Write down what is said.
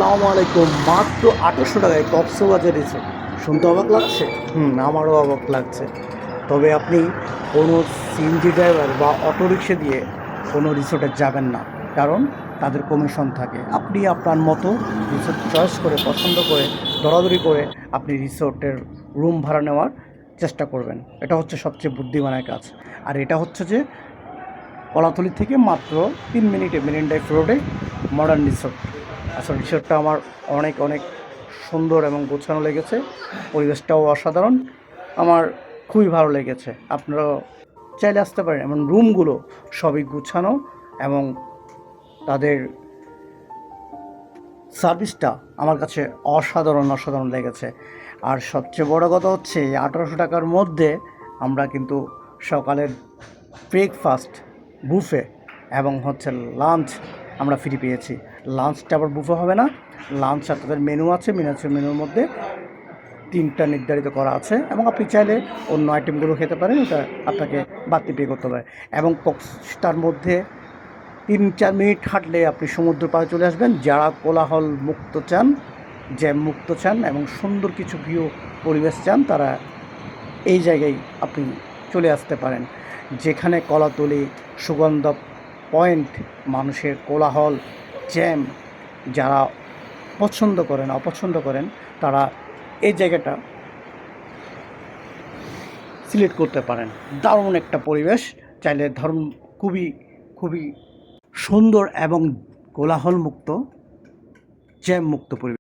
আসসালামু আলাইকুম। মাত্র ৮০০ টাকায় কক্সবাজার রিসোর্ট। শুনতে অবাক লাগছে? আমারও অবাক লাগছে। তবে আপনি কোনো সিএনজি ড্রাইভার বা অটোরিকশা দিয়ে কোনো রিসোর্টে যাবেন না, কারণ তাদের কমিশন থাকে। আপনি আপনার মতো রিসোর্ট চয়েস করে, পছন্দ করে, দরাদরি করে আপনি রিসোর্টের রুম ভাড়া নেওয়ার চেষ্টা করবেন। এটা হচ্ছে সবচেয়ে বুদ্ধিমানের কাজ। আর এটা হচ্ছে যে কলাতলি থেকে মাত্র 3 মিনিটে মেরিন ড্রাইভ রোডে মডার্ন রিসোর্ট। আসলে রিসোর্টটা আমার অনেক অনেক সুন্দর এবং গোছানো লেগেছে। পরিবেশটাও অসাধারণ। আমার খুবই ভালো লেগেছে। আপনারাও চাইলে আসতে পারেন। এবং রুমগুলো সবই গুছানো এবং তাদের সার্ভিসটা আমার কাছে অসাধারণ লেগেছে। আর সবচেয়ে বড় কথা হচ্ছে এই ১৮০০ টাকার মধ্যে আমরা কিন্তু সকালের ব্রেকফাস্ট, বুফে এবং হচ্ছে লাঞ্চ আমরা ফ্রি পেয়েছি। লাঞ্চটা আবার বুফে হবে না। লাঞ্চ আপনাদের মেনু আছে, মেনুর মধ্যে ৩টা নির্ধারিত করা আছে এবং আপনি চাইলে অন্য আইটেমগুলো খেতে পারেন। ওটা আপনাকে বাড়তি পে করতে হবে। এবং তার মধ্যে ৩-৪ মিনিট হাঁটলে আপনি সমুদ্র পাড়ে চলে আসবেন। যারা কোলাহল মুক্ত চান, জ্যাম মুক্ত চান এবং সুন্দর কিছু ভিউ পরিবেশ চান, তারা এই জায়গায় আপনি চলে আসতে পারেন। যেখানে কলাতলি, সুগন্ধ পয়েন্ট, মানুষের কোলাহল, জ্যাম, যারা অপছন্দ করেন তারা এই জায়গাটা সিলেক্ট করতে পারেন। দারুণ একটা পরিবেশ। চাইলে ধরুন খুবই খুবই সুন্দর এবং কোলাহল মুক্ত, জ্যাম মুক্ত পরিবেশ।